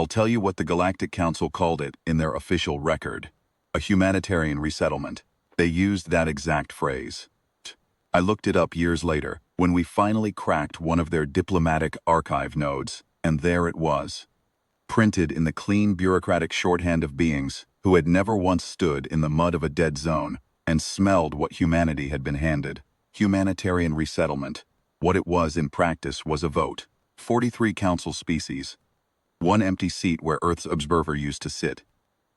I'll tell you what the Galactic Council called it in their official record. A humanitarian resettlement. They used that exact phrase. I looked it up years later, when we finally cracked one of their diplomatic archive nodes, and there it was. Printed in the clean bureaucratic shorthand of beings who had never once stood in the mud of a dead zone and smelled what humanity had been handed. Humanitarian resettlement. What it was in practice was a vote. 43 council species. One empty seat where Earth's observer used to sit.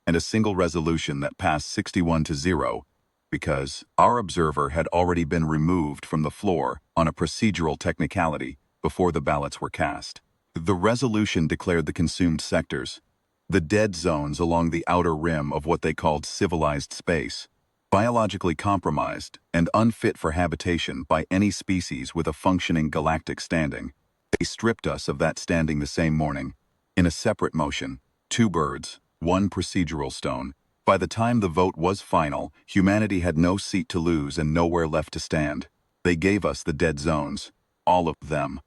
And a single resolution that passed 61-0, because our observer had already been removed from the floor on a procedural technicality before the ballots were cast. The resolution declared the consumed sectors, the dead zones along the outer rim of what they called civilized space, biologically compromised and unfit for habitation by any species with a functioning galactic standing. They stripped us of that standing the same morning, in a separate motion, 2 birds, 1 procedural stone. By the time the vote was final, humanity had no seat to lose and nowhere left to stand. They gave us the dead zones, all of them.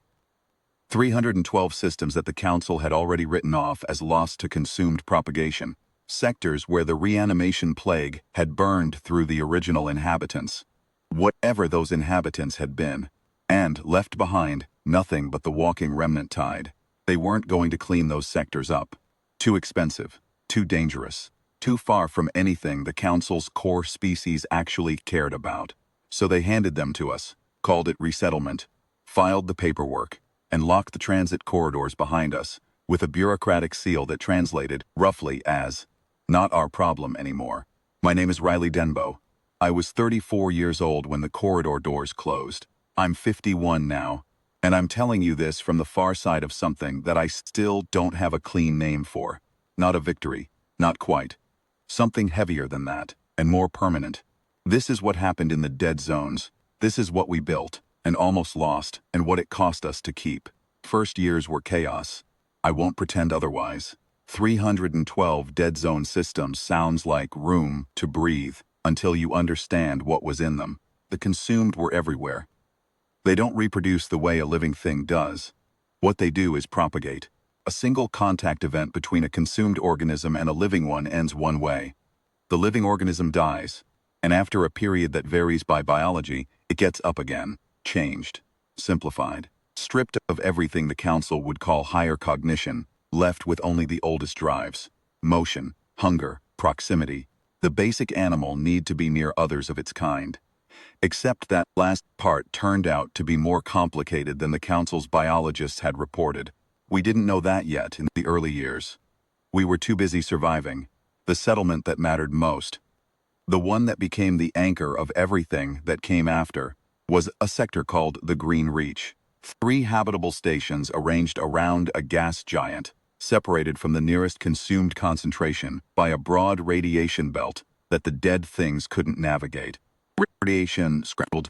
312 systems that the Council had already written off as lost to consumed propagation. Sectors where the reanimation plague had burned through the original inhabitants. Whatever those inhabitants had been. And, left behind, nothing but the walking remnant tide. They weren't going to clean those sectors up. Too expensive, too dangerous, too far from anything the Council's core species actually cared about. So they handed them to us, called it resettlement, filed the paperwork, and locked the transit corridors behind us, with a bureaucratic seal that translated, roughly, as, "Not our problem anymore." My name is Riley Denbo. I was 34 years old when the corridor doors closed. I'm 51 now, and I'm telling you this from the far side of something that I still don't have a clean name for. Not a victory, not quite. Something heavier than that, and more permanent. This is what happened in the dead zones. This is what we built, and almost lost, and what it cost us to keep. First years were chaos. I won't pretend otherwise. 312 dead zone systems sounds like room to breathe until you understand what was in them. The consumed were everywhere. They don't reproduce the way a living thing does. What they do is propagate. A single contact event between a consumed organism and a living one ends one way. The living organism dies, and after a period that varies by biology, it gets up again. Changed, simplified, stripped of everything the Council would call higher cognition, left with only the oldest drives: motion, hunger, proximity. The basic animal need to be near others of its kind. Except that last part turned out to be more complicated than the Council's biologists had reported. We didn't know that yet in the early years. We were too busy surviving, the settlement that mattered most. The one that became the anchor of everything that came after was a sector called the Green Reach. 3 habitable stations arranged around a gas giant, separated from the nearest consumed concentration by a broad radiation belt that the dead things couldn't navigate. Radiation scrambled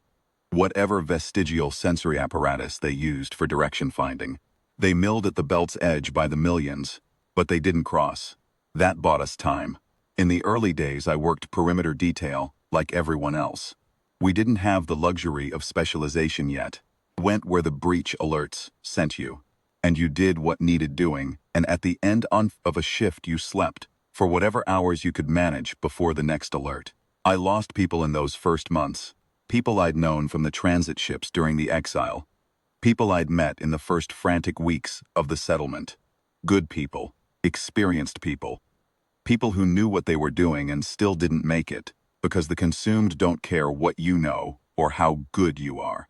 whatever vestigial sensory apparatus they used for direction finding. They milled at the belt's edge by the millions, but they didn't cross. That bought us time. In the early days, I worked perimeter detail, like everyone else. We didn't have the luxury of specialization yet. Went where the breach alerts sent you. And you did what needed doing, and at the end of a shift you slept, for whatever hours you could manage before the next alert. I lost people in those first months. People I'd known from the transit ships during the exile. People I'd met in the first frantic weeks of the settlement. Good people. Experienced people. People who knew what they were doing and still didn't make it, because the consumed don't care what you know or how good you are.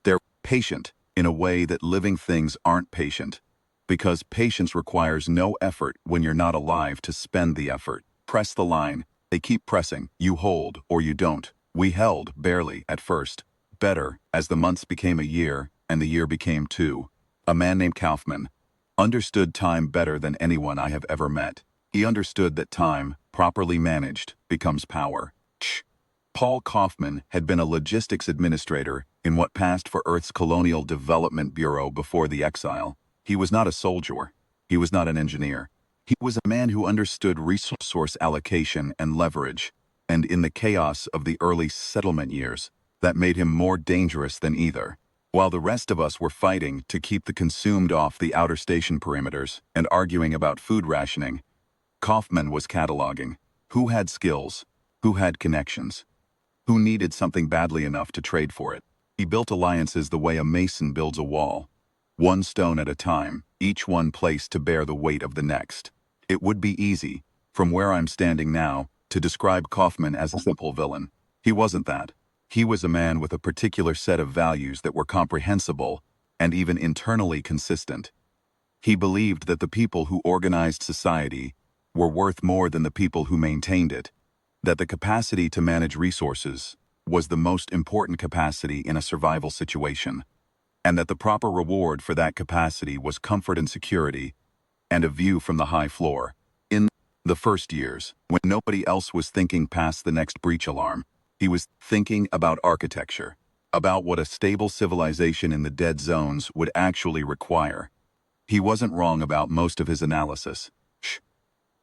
They're patient in a way that living things aren't patient, because patience requires no effort when you're not alive to spend the effort. Press the line. They keep pressing. You hold or you don't. We held, barely, at first. Better, as the months became a year and the year became 2. A man named Kaufman understood time better than anyone I have ever met. He understood that time, properly managed, becomes power. Paul Kaufman had been a logistics administrator in what passed for Earth's Colonial Development Bureau before the exile. He was not a soldier. He was not an engineer. He was a man who understood resource allocation and leverage, and in the chaos of the early settlement years, that made him more dangerous than either. While the rest of us were fighting to keep the consumed off the outer station perimeters and arguing about food rationing, Kaufman was cataloging who had skills, who had connections, who needed something badly enough to trade for it. He built alliances the way a mason builds a wall, one stone at a time, each one placed to bear the weight of the next. It would be easy, from where I'm standing now, to describe Kaufman as a simple villain. He wasn't that. He was a man with a particular set of values that were comprehensible and even internally consistent. He believed that the people who organized society were worth more than the people who maintained it, that the capacity to manage resources was the most important capacity in a survival situation, and that the proper reward for that capacity was comfort and security and a view from the high floor. In the first years, when nobody else was thinking past the next breach alarm, he was thinking about architecture, about what a stable civilization in the dead zones would actually require. He wasn't wrong about most of his analysis.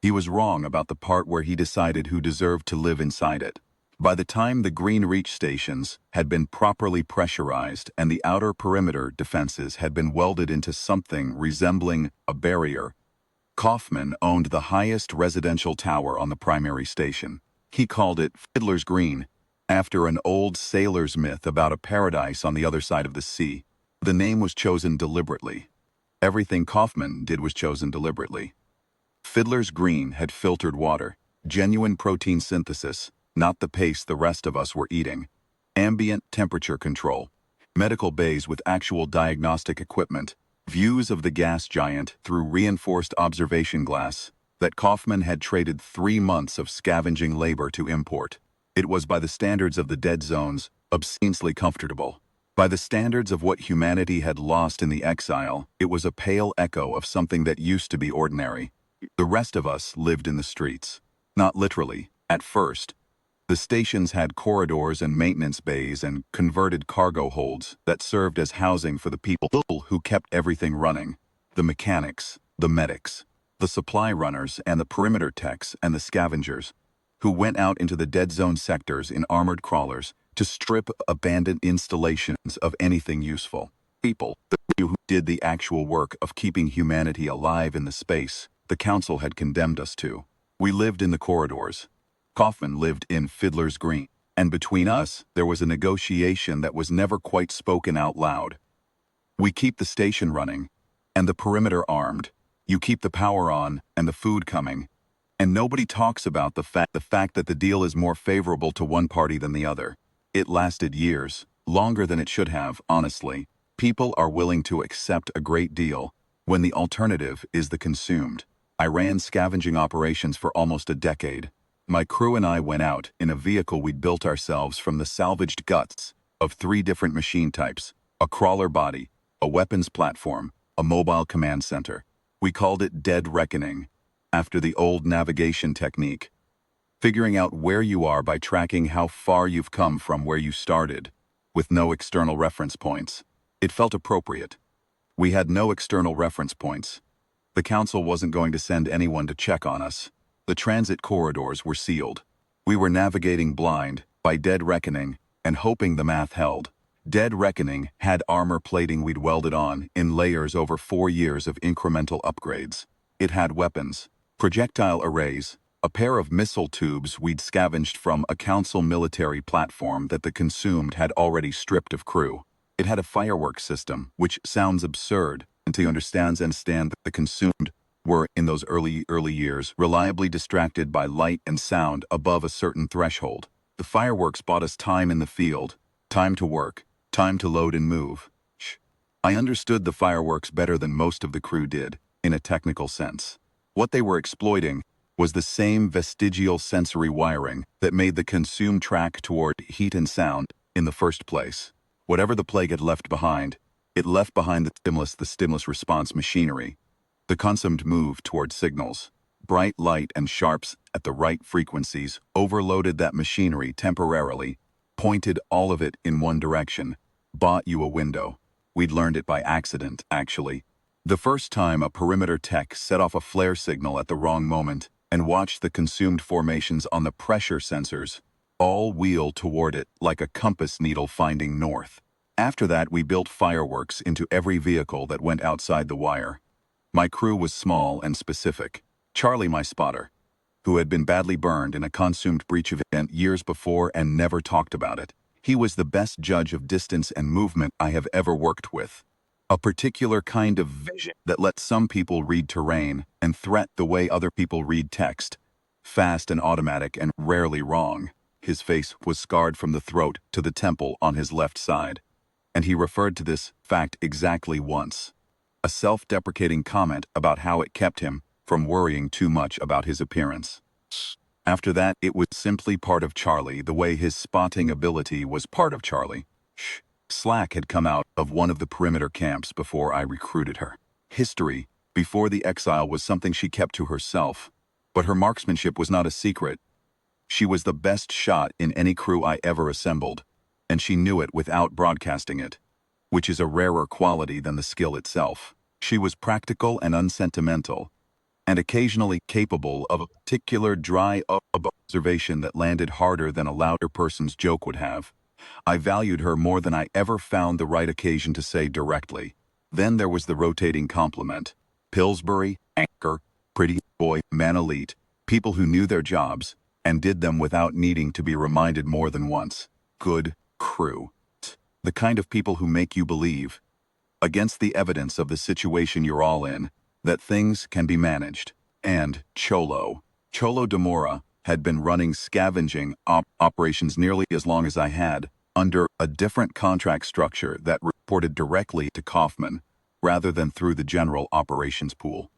He was wrong about the part where he decided who deserved to live inside it. By the time the Green Reach stations had been properly pressurized and the outer perimeter defenses had been welded into something resembling a barrier, Kaufman owned the highest residential tower on the primary station. He called it Fiddler's Green, after an old sailor's myth about a paradise on the other side of the sea. The name was chosen deliberately. Everything Kaufman did was chosen deliberately. Fiddler's Green had filtered water, genuine protein synthesis, not the paste the rest of us were eating, ambient temperature control, medical bays with actual diagnostic equipment, views of the gas giant through reinforced observation glass that Kaufman had traded 3 months of scavenging labor to import. It was, by the standards of the dead zones, obscenely comfortable. By the standards of what humanity had lost in the exile, it was a pale echo of something that used to be ordinary. The rest of us lived in the streets. Not literally, at first. The stations had corridors and maintenance bays and converted cargo holds that served as housing for the people who kept everything running. The mechanics, the medics, the supply runners and the perimeter techs and the scavengers, who went out into the dead zone sectors in armored crawlers to strip abandoned installations of anything useful. People who did the actual work of keeping humanity alive in the space the Council had condemned us to. We lived in the corridors. Kaufman lived in Fiddler's Green, and between us there was a negotiation that was never quite spoken out loud. We keep the station running, and the perimeter armed. You keep the power on and the food coming. And nobody talks about the fact that the deal is more favorable to one party than the other. It lasted years, longer than it should have, honestly. People are willing to accept a great deal when the alternative is the consumed. I ran scavenging operations for almost a decade. My crew and I went out in a vehicle we'd built ourselves from the salvaged guts of 3 different machine types: a crawler body, a weapons platform, a mobile command center. We called it Dead Reckoning, after the old navigation technique. Figuring out where you are by tracking how far you've come from where you started, with no external reference points. It felt appropriate. We had no external reference points. The Council wasn't going to send anyone to check on us. The transit corridors were sealed. We were navigating blind, by Dead Reckoning, and hoping the math held. Dead Reckoning had armor plating we'd welded on in layers over 4 years of incremental upgrades. It had weapons, projectile arrays, a pair of missile tubes we'd scavenged from a Council military platform that the consumed had already stripped of crew. It had a fireworks system, which sounds absurd until you understand that the consumed were, in those early years, reliably distracted by light and sound above a certain threshold. The fireworks bought us time in the field, time to work, time to load and move. I understood the fireworks better than most of the crew did, in a technical sense. What they were exploiting was the same vestigial sensory wiring that made the consumed track toward heat and sound in the first place. Whatever the plague had left behind, it left behind the stimulus response machinery. The consumed moved toward signals. Bright light and sharps at the right frequencies overloaded that machinery temporarily, pointed all of it in one direction, bought you a window. We'd learned it by accident, actually. The first time a perimeter tech set off a flare signal at the wrong moment and watched the consumed formations on the pressure sensors all wheel toward it like a compass needle finding north. After that, we built fireworks into every vehicle that went outside the wire. My crew was small and specific. Charlie, my spotter, who had been badly burned in a consumed breach event years before and never talked about it. He was the best judge of distance and movement I have ever worked with. A particular kind of vision that lets some people read terrain and threat the way other people read text. Fast and automatic and rarely wrong. His face was scarred from the throat to the temple on his left side, and he referred to this fact exactly once. A self-deprecating comment about how it kept him from worrying too much about his appearance. After that, it was simply part of Charlie, the way his spotting ability was part of Charlie. Slack had come out of one of the perimeter camps before I recruited her. History, before the exile, was something she kept to herself, but her marksmanship was not a secret. She was the best shot in any crew I ever assembled, and she knew it without broadcasting it, which is a rarer quality than the skill itself. She was practical and unsentimental, and occasionally capable of a particular dry observation that landed harder than a louder person's joke would have. I valued her more than I ever found the right occasion to say directly. Then there was the rotating complement. Pillsbury, Anchor, Pretty Boy, Man Elite, people who knew their jobs and did them without needing to be reminded more than once. Good crew. The kind of people who make you believe, against the evidence of the situation you're all in, that things can be managed. And Cholo Demora had been running scavenging operations nearly as long as I had, under a different contract structure that reported directly to Kaufman, rather than through the general operations pool.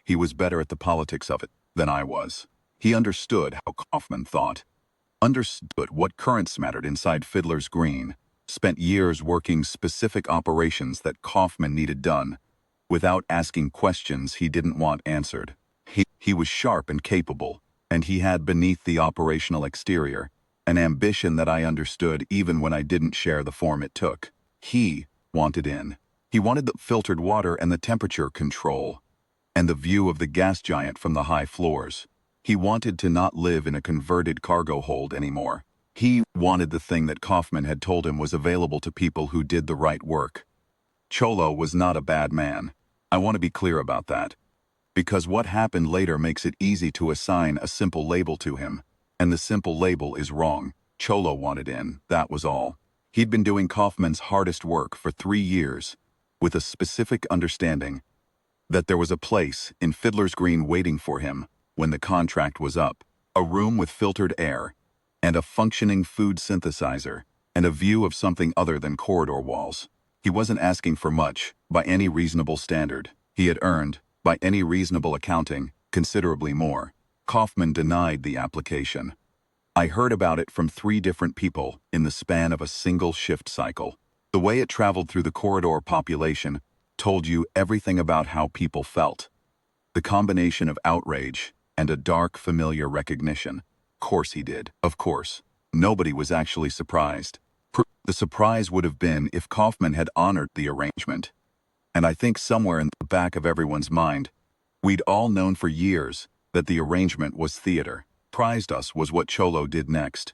He was better at the politics of it than I was. He understood how Kaufman thought, understood what currents mattered inside Fiddler's Green, spent years working specific operations that Kaufman needed done, without asking questions he didn't want answered. He was sharp and capable, and he had beneath the operational exterior an ambition that I understood even when I didn't share the form it took. He wanted in. He wanted the filtered water and the temperature control, and the view of the gas giant from the high floors. He wanted to not live in a converted cargo hold anymore. He wanted the thing that Kaufman had told him was available to people who did the right work. Cholo was not a bad man. I want to be clear about that, because what happened later makes it easy to assign a simple label to him, and the simple label is wrong. Cholo wanted in, that was all. He'd been doing Kaufman's hardest work for 3 years, with a specific understanding that there was a place in Fiddler's Green waiting for him when the contract was up, a room with filtered air, and a functioning food synthesizer, and a view of something other than corridor walls. He wasn't asking for much, by any reasonable standard. He had earned, by any reasonable accounting, considerably more. Kaufman denied the application. I heard about it from 3 different people in the span of a single shift cycle. The way it traveled through the corridor population told you everything about how people felt. The combination of outrage and a dark, familiar recognition. Of course he did. Of course. Nobody was actually surprised. The surprise would have been if Kaufman had honored the arrangement. And I think somewhere in the back of everyone's mind, we'd all known for years that the arrangement was theater. Prized us was what Cholo did next.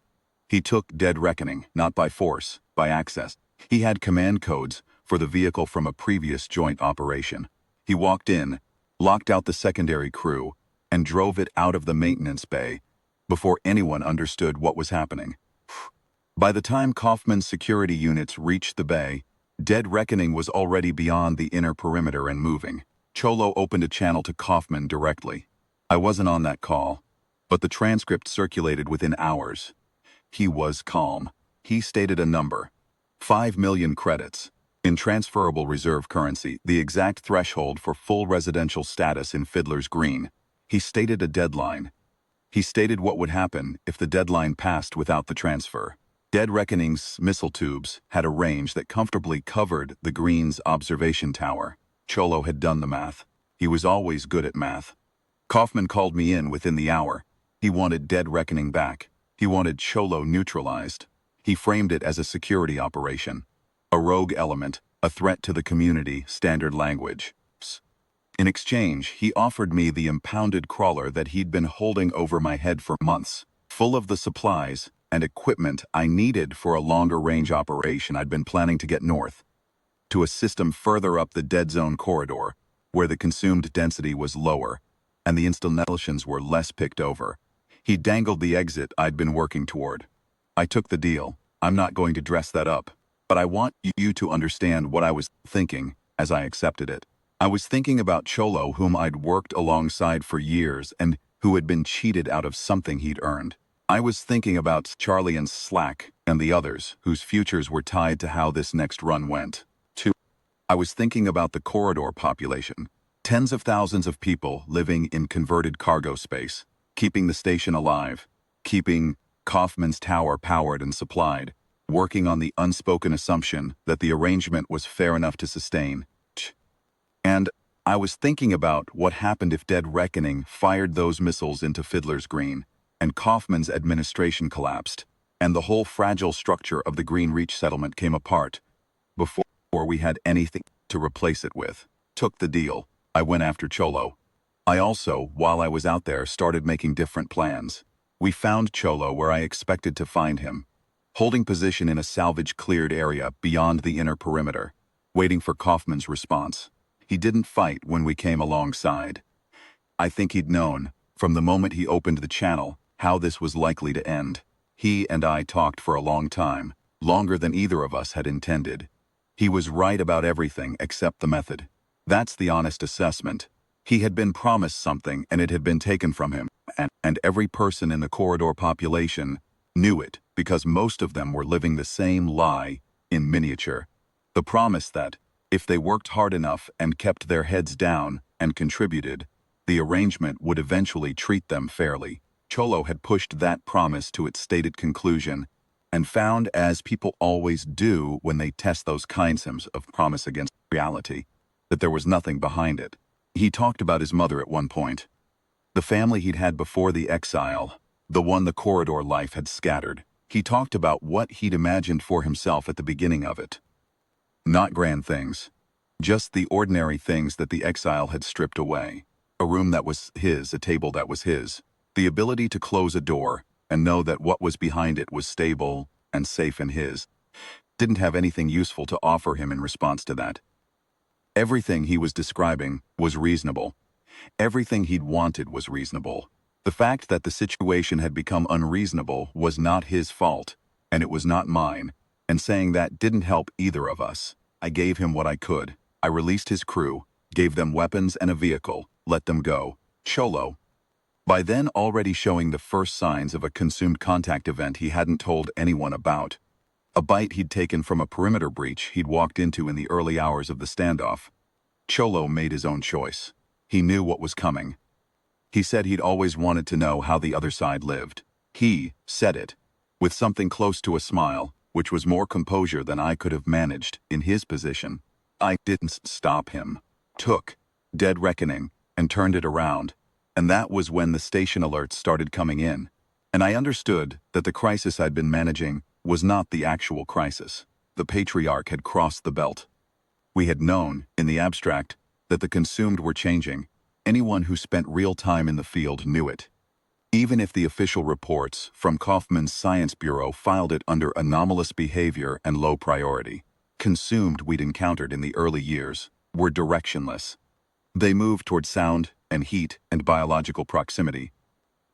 He took Dead Reckoning, not by force, by access. He had command codes for the vehicle from a previous joint operation. He walked in, locked out the secondary crew, and drove it out of the maintenance bay before anyone understood what was happening. By the time Kaufman's security units reached the bay, Dead Reckoning was already beyond the inner perimeter and moving. Cholo opened a channel to Kaufman directly. I wasn't on that call, but the transcript circulated within hours. He was calm. He stated a number. 5 million credits. In transferable reserve currency, the exact threshold for full residential status in Fiddler's Green. He stated a deadline. He stated what would happen if the deadline passed without the transfer. Dead Reckoning's missile tubes had a range that comfortably covered the Green's observation tower. Cholo had done the math. He was always good at math. Kaufman called me in within the hour. He wanted Dead Reckoning back. He wanted Cholo neutralized. He framed it as a security operation. A rogue element, a threat to the community, standard language. In exchange, he offered me the impounded crawler that he'd been holding over my head for months, full of the supplies and equipment I needed for a longer-range operation I'd been planning to get north, to a system further up the dead zone corridor, where the consumed density was lower, and the installations were less picked over. He dangled the exit I'd been working toward. I took the deal. I'm not going to dress that up, but I want you to understand what I was thinking as I accepted it. I was thinking about Cholo, whom I'd worked alongside for years and who had been cheated out of something he'd earned. I was thinking about Charlie and Slack and the others whose futures were tied to how this next run went. I was thinking about the corridor population, tens of thousands of people living in converted cargo space, keeping the station alive, keeping Kaufman's tower powered and supplied, working on the unspoken assumption that the arrangement was fair enough to sustain. And I was thinking about what happened if Dead Reckoning fired those missiles into Fiddler's Green, and Kaufman's administration collapsed, and the whole fragile structure of the Green Reach settlement came apart, before we had anything to replace it with. Took the deal. I went after Cholo. I also, while I was out there, started making different plans. We found Cholo where I expected to find him, holding position in a salvage-cleared area beyond the inner perimeter, waiting for Kaufman's response. He didn't fight when we came alongside. I think he'd known, from the moment he opened the channel, how this was likely to end. He and I talked for a long time, longer than either of us had intended. He was right about everything except the method. That's the honest assessment. He had been promised something and it had been taken from him, and every person in the corridor population knew it because most of them were living the same lie in miniature. The promise that, if they worked hard enough and kept their heads down and contributed, the arrangement would eventually treat them fairly. Cholo had pushed that promise to its stated conclusion and found, as people always do when they test those kinds of promise against reality, that there was nothing behind it. He talked about his mother at one point. The family he'd had before the exile, the one the corridor life had scattered. He talked about what he'd imagined for himself at the beginning of it. Not grand things, just the ordinary things that the exile had stripped away. A room that was his, a table that was his, the ability to close a door and know that what was behind it was stable and safe and his. Didn't have anything useful to offer him in response to that. Everything he was describing was reasonable. Everything he'd wanted was reasonable. The fact that the situation had become unreasonable was not his fault, and it was not mine, and saying that didn't help either of us. I gave him what I could. I released his crew, gave them weapons and a vehicle, let them go. Cholo, by then already showing the first signs of a consumed contact event he hadn't told anyone about. A bite he'd taken from a perimeter breach he'd walked into in the early hours of the standoff. Cholo made his own choice. He knew what was coming. He said he'd always wanted to know how the other side lived. He said it, with something close to a smile, which was more composure than I could have managed in his position. I didn't stop him. Took Dead Reckoning and turned it around, and that was when the station alerts started coming in, and I understood that the crisis I'd been managing was not the actual crisis. The patriarch had crossed the belt. We had known, in the abstract, that the consumed were changing. Anyone who spent real time in the field knew it. Even if the official reports from Kaufman's Science Bureau filed it under anomalous behavior and low priority, consumed we'd encountered in the early years were directionless. They moved toward sound and heat and biological proximity.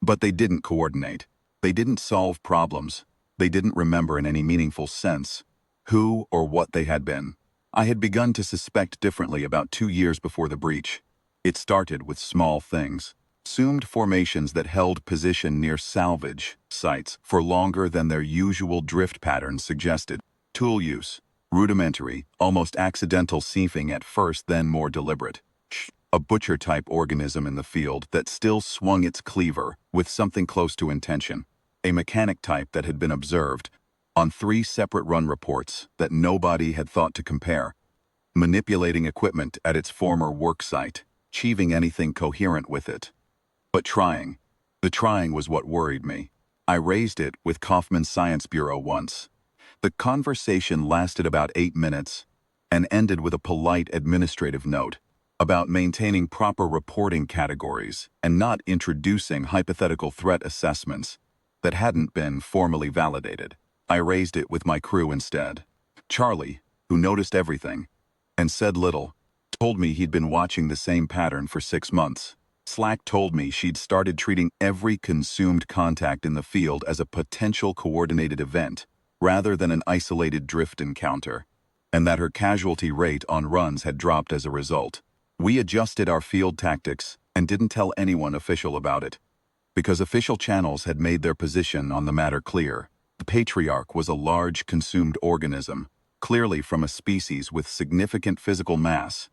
But they didn't coordinate. They didn't solve problems. They didn't remember in any meaningful sense who or what they had been. I had begun to suspect differently about 2 years before the breach. It started with small things. Assumed formations that held position near salvage sites for longer than their usual drift patterns suggested. Tool use. Rudimentary, almost accidental seefing at first, then more deliberate. A butcher-type organism in the field that still swung its cleaver with something close to intention. A mechanic type that had been observed on 3 separate run reports that nobody had thought to compare. Manipulating equipment at its former work site, achieving anything coherent with it. But trying. The trying was what worried me. I raised it with Kaufman's Science Bureau once. The conversation lasted about 8 minutes and ended with a polite administrative note about maintaining proper reporting categories and not introducing hypothetical threat assessments. that hadn't been formally validated. I raised it with my crew instead. Charlie, who noticed everything and said little, told me he'd been watching the same pattern for 6 months. Slack told me she'd started treating every consumed contact in the field as a potential coordinated event, rather than an isolated drift encounter, and that her casualty rate on runs had dropped as a result. We adjusted our field tactics and didn't tell anyone official about it, because official channels had made their position on the matter clear. The Patriarch was a large consumed organism, clearly from a species with significant physical mass,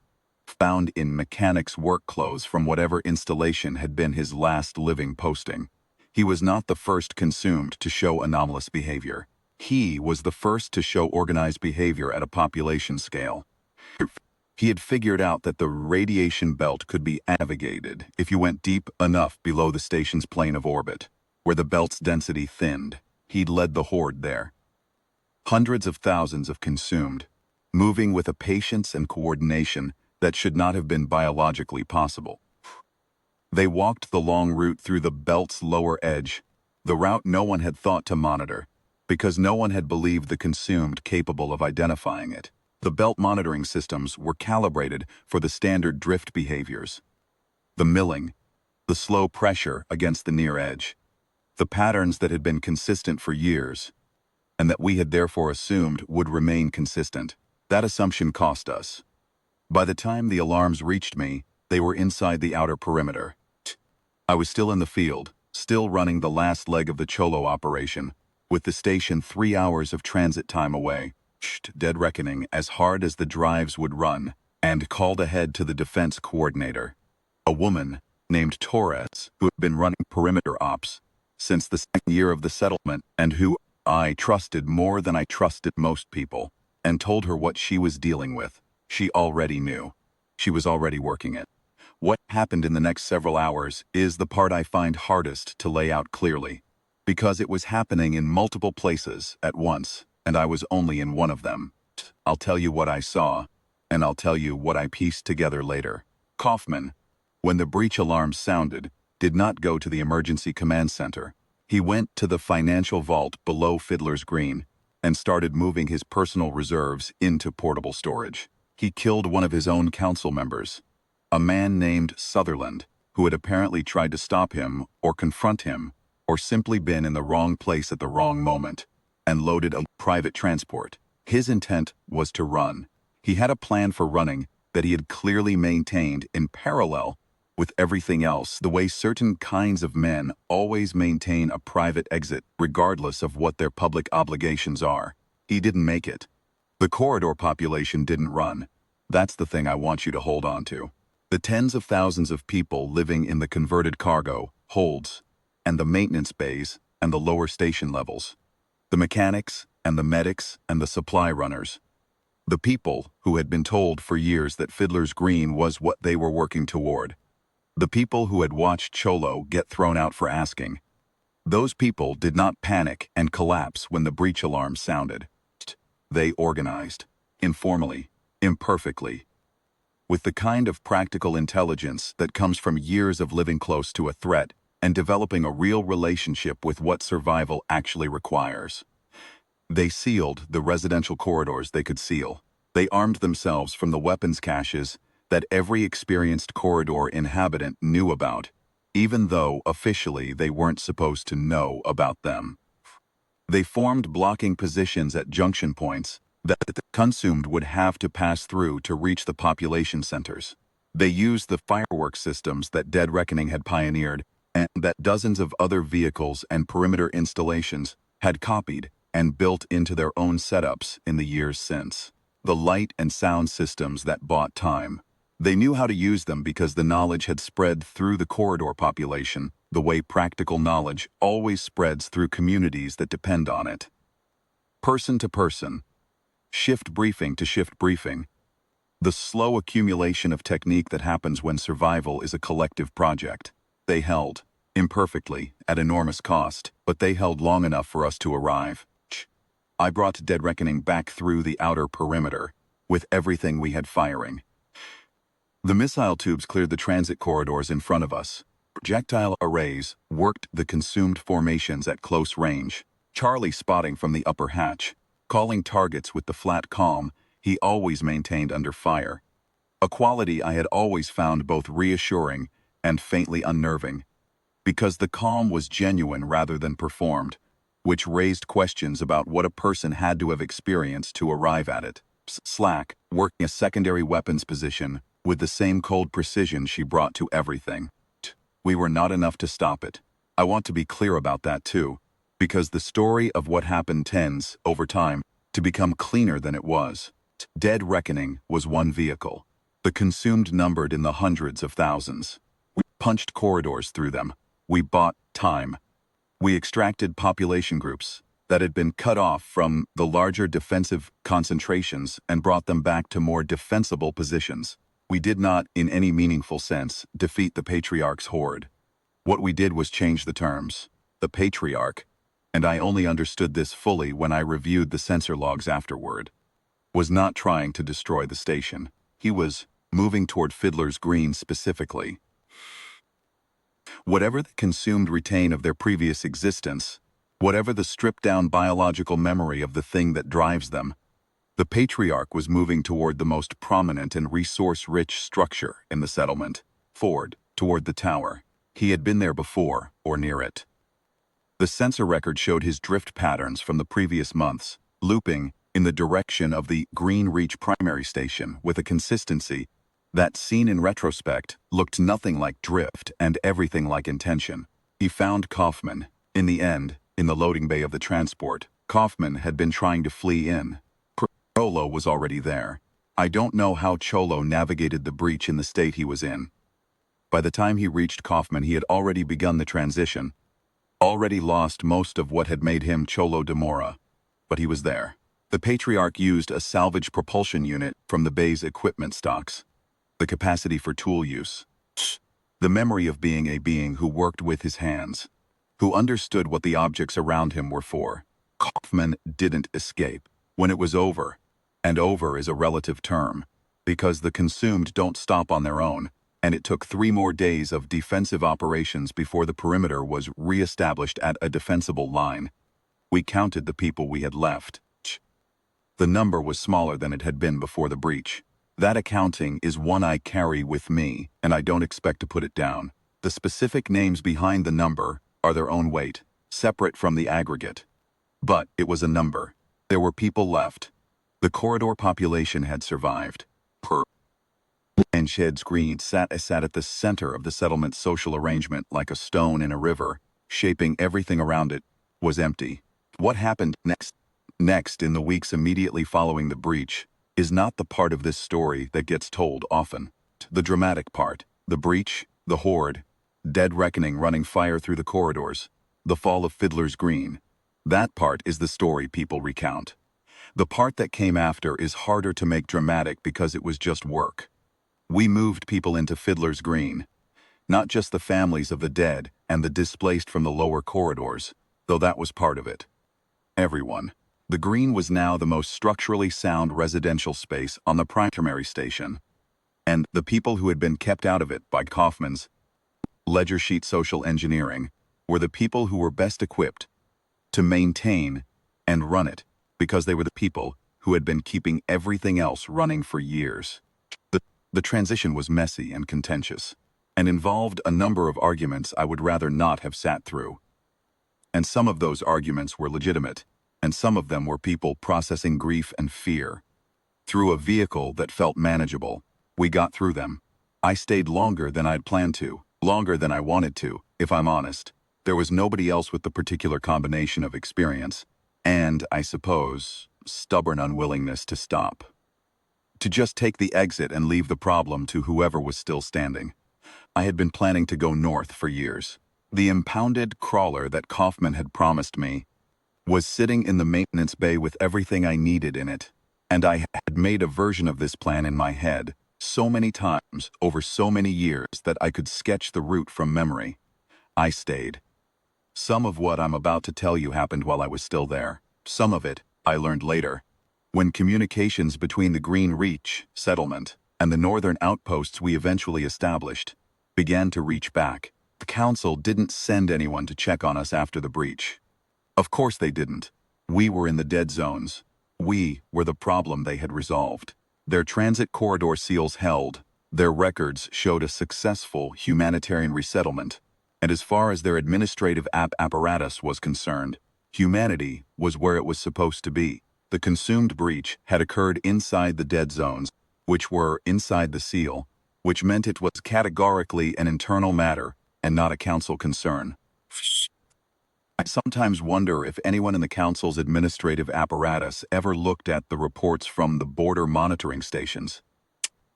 found in mechanics' work clothes from whatever installation had been his last living posting. He was not the first consumed to show anomalous behavior. He was the first to show organized behavior at a population scale. He had figured out that the radiation belt could be navigated if you went deep enough below the station's plane of orbit, where the belt's density thinned. He'd led the horde there. Hundreds of thousands of consumed, moving with a patience and coordination that should not have been biologically possible. They walked the long route through the belt's lower edge, the route no one had thought to monitor, because no one had believed the consumed capable of identifying it. The belt monitoring systems were calibrated for the standard drift behaviors. The milling, the slow pressure against the near edge, the patterns that had been consistent for years, and that we had therefore assumed would remain consistent. That assumption cost us. By the time the alarms reached me, they were inside the outer perimeter. I was still in the field, still running the last leg of the Cholo operation, with the station 3 hours of transit time away. Dead reckoning as hard as the drives would run, and called ahead to the defense coordinator, a woman named Torres, who had been running perimeter ops since the second year of the settlement, and who I trusted more than I trusted most people, and told her what she was dealing with. She already knew. She was already working it. What happened in the next several hours is the part I find hardest to lay out clearly, because it was happening in multiple places at once, and I was only in one of them. I'll tell you what I saw, and I'll tell you what I pieced together later. Kaufman, when the breach alarm sounded, did not go to the emergency command center. He went to the financial vault below Fiddler's Green and started moving his personal reserves into portable storage. He killed one of his own council members, a man named Sutherland, who had apparently tried to stop him or confront him, or simply been in the wrong place at the wrong moment, and loaded a private transport. His intent was to run. He had a plan for running that he had clearly maintained in parallel with everything else, the way certain kinds of men always maintain a private exit regardless of what their public obligations are. He didn't make it. The corridor population didn't run. That's the thing I want you to hold on to. The tens of thousands of people living in the converted cargo holds, and the maintenance bays and the lower station levels. The mechanics and the medics and the supply runners. The people who had been told for years that Fiddler's Green was what they were working toward. The people who had watched Cholo get thrown out for asking. Those people did not panic and collapse when the breach alarm sounded. They organized, informally, imperfectly, with the kind of practical intelligence that comes from years of living close to a threat and developing a real relationship with what survival actually requires. They sealed the residential corridors they could seal. They armed themselves from the weapons caches that every experienced corridor inhabitant knew about, even though officially they weren't supposed to know about them. They formed blocking positions at junction points that the consumed would have to pass through to reach the population centers. They used the fireworks systems that Dead Reckoning had pioneered and that dozens of other vehicles and perimeter installations had copied and built into their own setups in the years since. The light and sound systems that bought time. They knew how to use them because the knowledge had spread through the corridor population, the way practical knowledge always spreads through communities that depend on it. Person to person, shift briefing to shift briefing, the slow accumulation of technique that happens when survival is a collective project. They held, imperfectly, at enormous cost, but they held long enough for us to arrive. I brought Dead Reckoning back through the outer perimeter, with everything we had firing. The missile tubes cleared the transit corridors in front of us, Projectile arrays worked the consumed formations at close range. Charlie spotting from the upper hatch, calling targets with the flat calm he always maintained under fire. A quality I had always found both reassuring and faintly unnerving, because the calm was genuine rather than performed, which raised questions about what a person had to have experienced to arrive at it. Slack, working a secondary weapons position with the same cold precision she brought to everything. We were not enough to stop it. I want to be clear about that too, because the story of what happened tends, over time, to become cleaner than it was. Dead Reckoning was one vehicle. The consumed numbered in the hundreds of thousands. We punched corridors through them. We bought time. We extracted population groups that had been cut off from the larger defensive concentrations and brought them back to more defensible positions. We did not, in any meaningful sense, defeat the Patriarch's horde. What we did was change the terms. The Patriarch, and I only understood this fully when I reviewed the sensor logs afterward, was not trying to destroy the station. He was moving toward Fiddler's Green specifically. Whatever the consumed retain of their previous existence, whatever the stripped-down biological memory of the thing that drives them, the Patriarch was moving toward the most prominent and resource-rich structure in the settlement, forward, toward the tower. He had been there before, or near it. The sensor record showed his drift patterns from the previous months, looping in the direction of the Green Reach primary station with a consistency that, seen in retrospect, looked nothing like drift and everything like intention. He found Kaufman. In the end, in the loading bay of the transport, Kaufman had been trying to flee in. Cholo was already there. I don't know how Cholo navigated the breach in the state he was in. By the time he reached Kaufman, he had already begun the transition, already lost most of what had made him Cholo de Mora. But he was there. The Patriarch used a salvage propulsion unit from the bay's equipment stocks. The capacity for tool use. The memory of being a being who worked with his hands, who understood what the objects around him were for. Kaufman didn't escape. When it was over, and over is a relative term, because the consumed don't stop on their own, and it took 3 more days of defensive operations before the perimeter was re-established at a defensible line. We counted the people we had left. The number was smaller than it had been before the breach. That accounting is one I carry with me, and I don't expect to put it down. The specific names behind the number are their own weight, separate from the aggregate. But it was a number. There were people left. The corridor population had survived. And Shed's Green sat at the center of the settlement's social arrangement like a stone in a river, shaping everything around it, was empty. What happened next in the weeks immediately following the breach is not the part of this story that gets told often. The dramatic part, the breach, the horde, Dead Reckoning running fire through the corridors, the fall of Fiddler's Green. That part is the story people recount. The part that came after is harder to make dramatic because it was just work. We moved people into Fiddler's Green, not just the families of the dead and the displaced from the lower corridors, though that was part of it. Everyone. The Green was now the most structurally sound residential space on the primary station, and the people who had been kept out of it by Kaufman's ledger sheet social engineering were the people who were best equipped to maintain and run it, because they were the people who had been keeping everything else running for years. The transition was messy and contentious, and involved a number of arguments I would rather not have sat through. And some of those arguments were legitimate, and some of them were people processing grief and fear. Through a vehicle that felt manageable, we got through them. I stayed longer than I'd planned to, longer than I wanted to, if I'm honest. There was nobody else with the particular combination of experience, and, I suppose, stubborn unwillingness to stop. To just take the exit and leave the problem to whoever was still standing. I had been planning to go north for years. The impounded crawler that Kaufman had promised me was sitting in the maintenance bay with everything I needed in it, and I had made a version of this plan in my head so many times over so many years that I could sketch the route from memory. I stayed. Some of what I'm about to tell you happened while I was still there. Some of it I learned later, when communications between the Green Reach settlement and the northern outposts we eventually established began to reach back. Council didn't send anyone to check on us after the breach. Of course they didn't. We were in the dead zones. We were the problem they had resolved. Their transit corridor seals held. Their records showed a successful humanitarian resettlement. And as far as their administrative apparatus was concerned, humanity was where it was supposed to be. The consumed breach had occurred inside the dead zones, which were inside the seal, which meant it was categorically an internal matter and not a council concern. I sometimes wonder if anyone in the council's administrative apparatus ever looked at the reports from the border monitoring stations.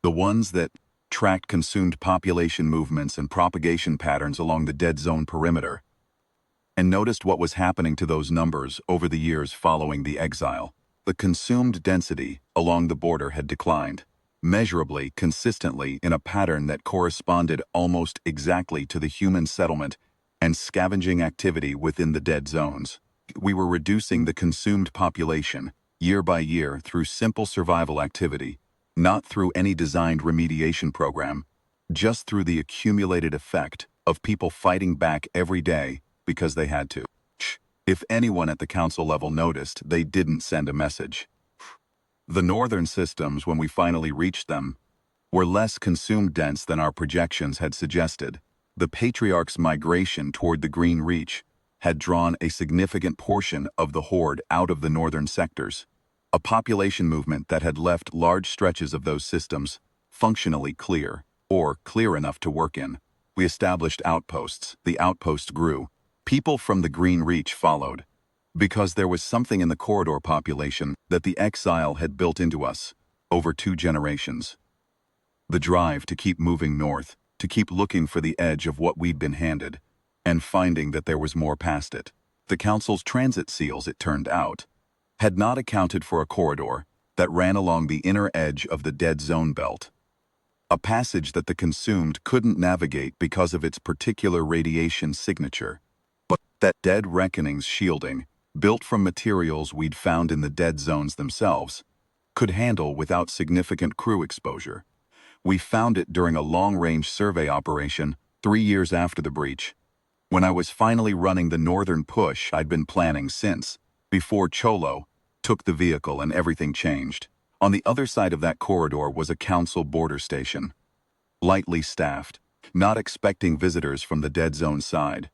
The ones that tracked consumed population movements and propagation patterns along the dead zone perimeter, and noticed what was happening to those numbers over the years following the exile. The consumed density along the border had declined, measurably, consistently, in a pattern that corresponded almost exactly to the human settlement and scavenging activity within the dead zones. We were reducing the consumed population year by year through simple survival activity, not through any designed remediation program, just through the accumulated effect of people fighting back every day because they had to. If anyone at the council level noticed, they didn't send a message. The northern systems, when we finally reached them, were less consumed dense than our projections had suggested. The Patriarch's migration toward the Green Reach had drawn a significant portion of the horde out of the northern sectors, a population movement that had left large stretches of those systems functionally clear, or clear enough to work in. We established outposts. The outposts grew. People from the Green Reach followed, because there was something in the corridor population that the exile had built into us over 2 generations. The drive to keep moving north, to keep looking for the edge of what we'd been handed, and finding that there was more past it. The council's transit seals, it turned out, had not accounted for a corridor that ran along the inner edge of the dead zone belt, a passage that the consumed couldn't navigate because of its particular radiation signature, but that dead reckoning's shielding, built from materials we'd found in the dead zones themselves, could handle without significant crew exposure. We found it during a long-range survey operation 3 years after the breach, when I was finally running the northern push I'd been planning since, before Cholo took the vehicle and everything changed. On the other side of that corridor was a council border station, lightly staffed, not expecting visitors from the dead zone side.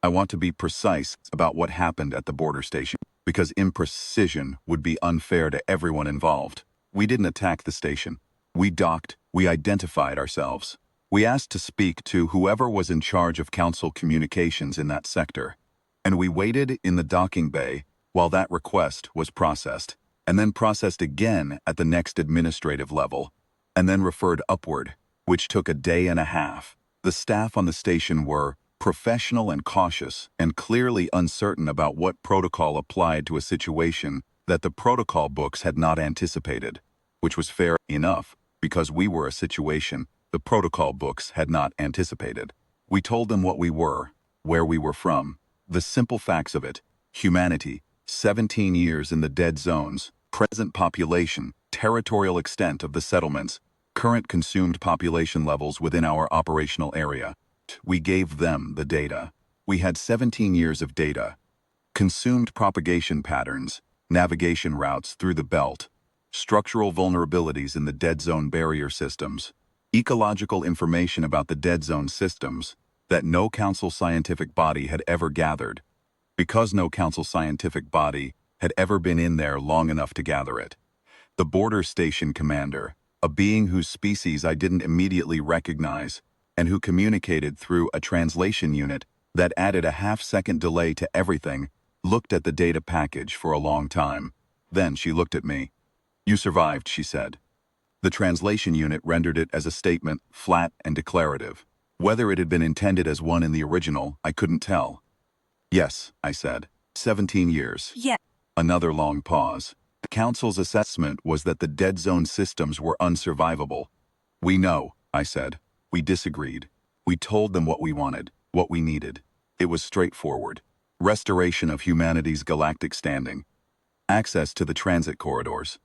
I want to be precise about what happened at the border station, because imprecision would be unfair to everyone involved. We didn't attack the station. We docked. We identified ourselves. We asked to speak to whoever was in charge of council communications in that sector, and we waited in the docking bay while that request was processed, and then processed again at the next administrative level, and then referred upward, which took a day and a half. The staff on the station were professional and cautious, and clearly uncertain about what protocol applied to a situation that the protocol books had not anticipated, which was fair enough, because we were a situation the protocol books had not anticipated. We told them what we were, where we were from, the simple facts of it: humanity, 17 years in the dead zones, present population, territorial extent of the settlements, current consumed population levels within our operational area. We gave them the data. We had 17 years of data. Consumed propagation patterns, navigation routes through the belt, structural vulnerabilities in the dead zone barrier systems, ecological information about the dead zone systems that no council scientific body had ever gathered, because no council scientific body had ever been in there long enough to gather it. The border station commander, a being whose species I didn't immediately recognize, and who communicated through a translation unit that added a half-second delay to everything, looked at the data package for a long time. Then she looked at me. "You survived," she said. The translation unit rendered it as a statement, flat and declarative. Whether it had been intended as one in the original, I couldn't tell. "Yes," I said. 17 years. Yeah. Another long pause. The council's assessment was that the dead zone systems were unsurvivable. "We know," I said. We disagreed. We told them what we wanted, what we needed. It was straightforward. Restoration of humanity's galactic standing. Access to the transit corridors.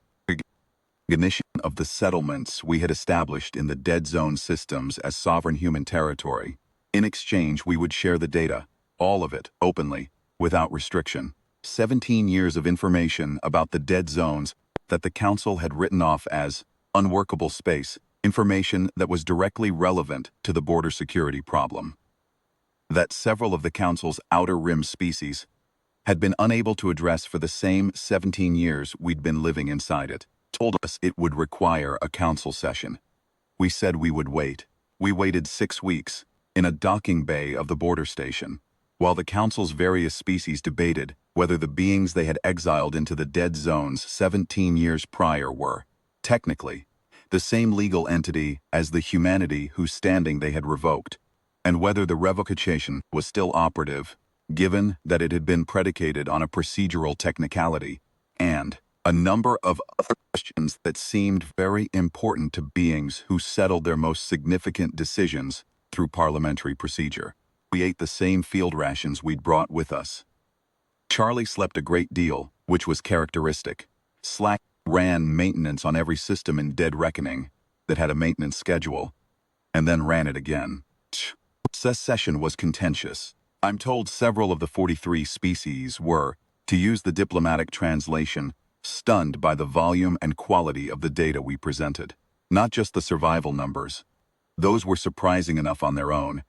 Recognition of the settlements we had established in the dead zone systems as sovereign human territory. In exchange, we would share the data, all of it, openly, without restriction. 17 years of information about the dead zones that the Council had written off as unworkable space, information that was directly relevant to the border security problem. That several of the Council's outer rim species had been unable to address for the same 17 years we'd been living inside it, told us it would require a Council session. We said we would wait. We waited 6 weeks, in a docking bay of the border station, while the Council's various species debated whether the beings they had exiled into the dead zones 17 years prior were, technically, the same legal entity as the humanity whose standing they had revoked, and whether the revocation was still operative, given that it had been predicated on a procedural technicality, and a number of other questions that seemed very important to beings who settled their most significant decisions through parliamentary procedure. We ate the same field rations we'd brought with us. Charlie slept a great deal, which was characteristic. Slack ran maintenance on every system in Dead Reckoning that had a maintenance schedule, and then ran it again. Session was contentious. I'm told several of the 43 species were, to use the diplomatic translation, stunned by the volume and quality of the data we presented. Not just the survival numbers. Those were surprising enough on their own,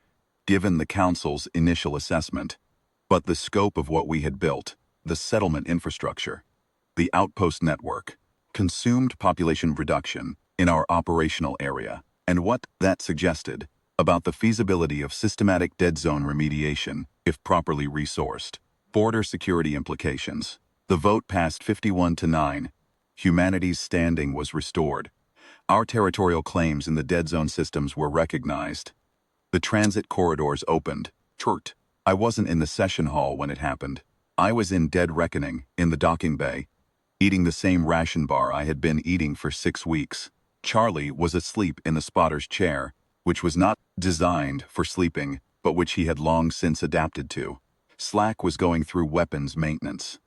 given the Council's initial assessment. But the scope of what we had built, the settlement infrastructure, the outpost network, consumed population reduction in our operational area, and what that suggested about the feasibility of systematic dead zone remediation if properly resourced. Border security implications. The vote passed 51-9. Humanity's standing was restored. Our territorial claims in the dead zone systems were recognized. The transit corridors opened. I wasn't in the session hall when it happened. I was in Dead Reckoning, in the docking bay, eating the same ration bar I had been eating for 6 weeks. Charlie was asleep in the spotter's chair, which was not designed for sleeping, but which he had long since adapted to. Slack was going through weapons maintenance.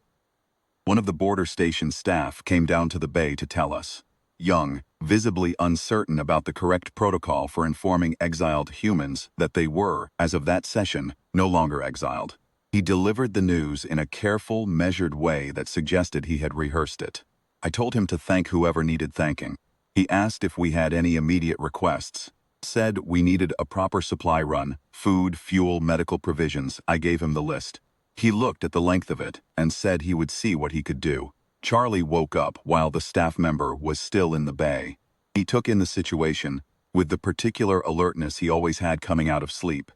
One of the border station staff came down to the bay to tell us. Young, visibly uncertain about the correct protocol for informing exiled humans that they were, as of that session, no longer exiled. He delivered the news in a careful, measured way that suggested he had rehearsed it. I told him to thank whoever needed thanking. He asked if we had any immediate requests. Said we needed a proper supply run, food, fuel, medical provisions. I gave him the list. He looked at the length of it and said he would see what he could do. Charlie woke up while the staff member was still in the bay. He took in the situation with the particular alertness he always had coming out of sleep.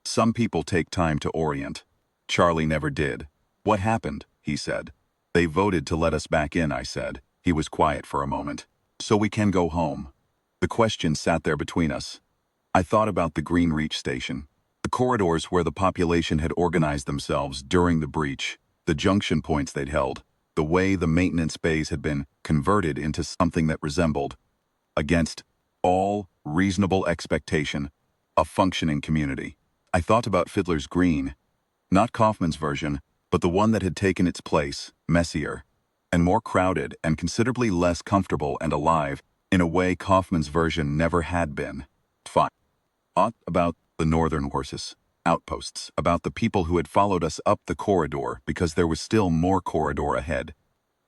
Some people take time to orient. Charlie never did. What happened? He said. They voted to let us back in, I said. He was quiet for a moment. So we can go home. The question sat there between us. I thought about the Green Reach station, the corridors where the population had organized themselves during the breach, the junction points they'd held, the way the maintenance bays had been converted into something that resembled, against all reasonable expectation, a functioning community. I thought about Fiddler's Green, not Kaufman's version, but the one that had taken its place, messier, and more crowded and considerably less comfortable and alive in a way Kaufman's version never had been. Thought about the northern horses, outposts, about the people who had followed us up the corridor because there was still more corridor ahead.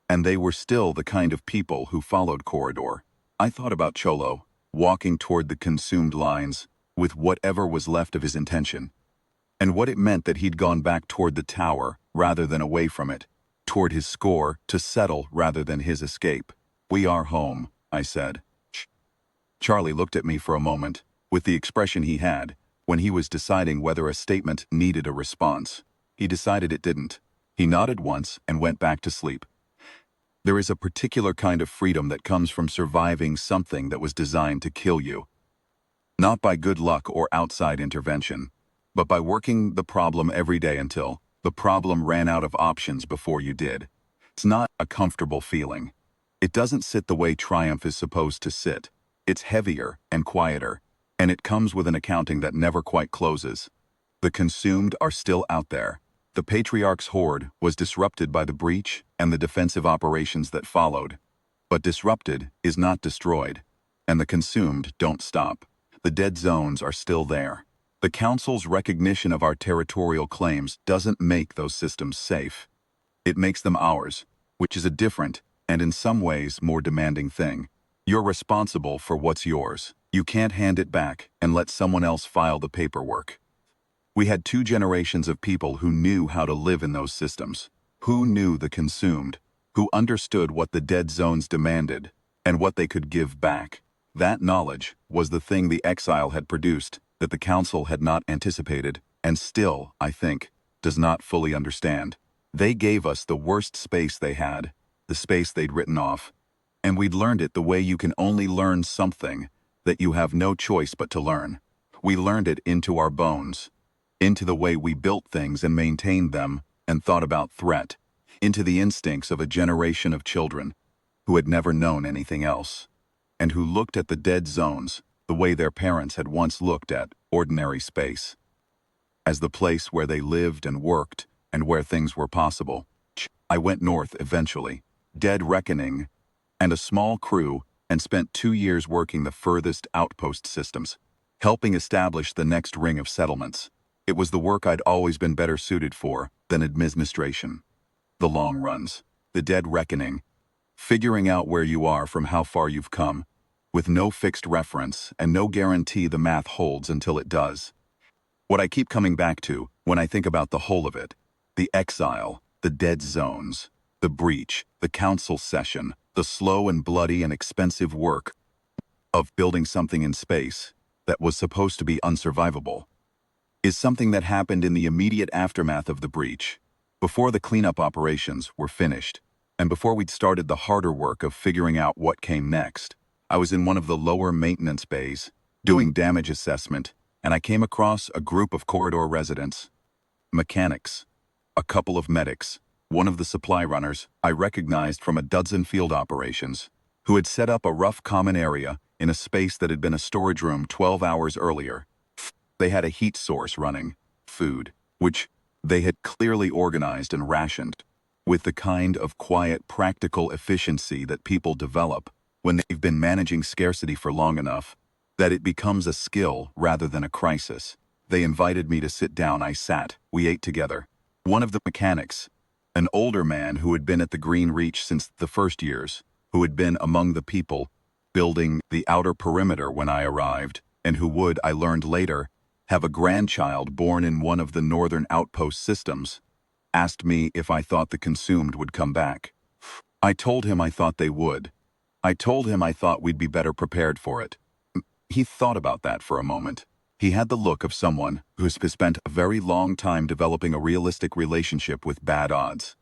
And they were still the kind of people who followed corridor. I thought about Cholo, walking toward the consumed lines, with whatever was left of his intention, and what it meant that he'd gone back toward the tower rather than away from it, toward his score to settle rather than his escape. We are home, I said. Charlie looked at me for a moment, with the expression he had when he was deciding whether a statement needed a response. He decided it didn't. He nodded once and went back to sleep. There is a particular kind of freedom that comes from surviving something that was designed to kill you. Not by good luck or outside intervention, but by working the problem every day until the problem ran out of options before you did. It's not a comfortable feeling. It doesn't sit the way triumph is supposed to sit. It's heavier and quieter, and it comes with an accounting that never quite closes. The consumed are still out there. The Patriarch's horde was disrupted by the breach and the defensive operations that followed. But disrupted is not destroyed, and the consumed don't stop. The dead zones are still there. The Council's recognition of our territorial claims doesn't make those systems safe. It makes them ours, which is a different, and in some ways more demanding thing. You're responsible for what's yours. You can't hand it back and let someone else file the paperwork. We had 2 generations of people who knew how to live in those systems, who knew the consumed, who understood what the dead zones demanded, and what they could give back. That knowledge was the thing the exile had produced that the Council had not anticipated, and still, I think, does not fully understand. They gave us the worst space they had, the space they'd written off, and we'd learned it the way you can only learn something that you have no choice but to learn. We learned it into our bones, into the way we built things and maintained them and thought about threat, into the instincts of a generation of children who had never known anything else, and who looked at the dead zones the way their parents had once looked at ordinary space, as the place where they lived and worked and where things were possible. I went north eventually, dead reckoning, and a small crew, and spent 2 years working the furthest outpost systems, helping establish the next ring of settlements. It was the work I'd always been better suited for than administration. The long runs, the dead reckoning, figuring out where you are from how far you've come, with no fixed reference and no guarantee the math holds until it does. What I keep coming back to when I think about the whole of it, the exile, the dead zones, the breach, the council session, the slow and bloody and expensive work of building something in space that was supposed to be unsurvivable, is something that happened in the immediate aftermath of the breach, before the cleanup operations were finished, and before we'd started the harder work of figuring out what came next. I was in one of the lower maintenance bays, doing damage assessment, and I came across a group of corridor residents, mechanics, a couple of medics, one of the supply runners I recognized from a dozen field operations, who had set up a rough common area in a space that had been a storage room 12 hours earlier. They had a heat source running, food, which they had clearly organized and rationed, with the kind of quiet, practical efficiency that people develop when they've been managing scarcity for long enough that it becomes a skill rather than a crisis. They invited me to sit down. I sat. We ate together. One of the mechanics, an older man who had been at the Green Reach since the first years, who had been among the people building the outer perimeter when I arrived, and who would, I learned later, have a grandchild born in one of the northern outpost systems, asked me if I thought the consumed would come back. I told him I thought they would. I told him I thought we'd be better prepared for it. He thought about that for a moment. He had the look of someone who has spent a very long time developing a realistic relationship with bad odds.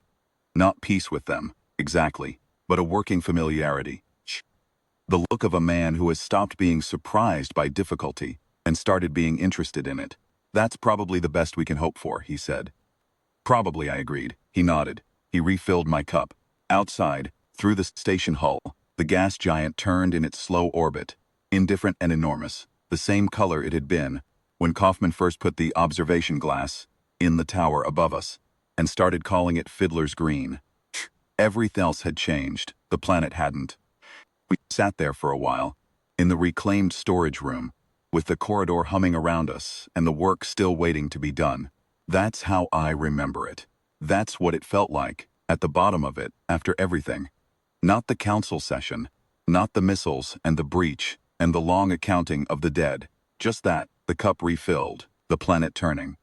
Not peace with them, exactly, but a working familiarity. The look of a man who has stopped being surprised by difficulty and started being interested in it. That's probably the best we can hope for, he said. Probably, I agreed. He nodded. He refilled my cup. Outside, through the station hull, the gas giant turned in its slow orbit, indifferent and enormous, the same color it had been when Kaufman first put the observation glass in the tower above us and started calling it Fiddler's Green. Everything else had changed. The planet hadn't. We sat there for a while, in the reclaimed storage room, with the corridor humming around us and the work still waiting to be done. That's how I remember it. That's what it felt like, at the bottom of it, after everything. Not the council session, not the missiles and the breach and the long accounting of the dead. Just that, the cup refilled, the planet turning.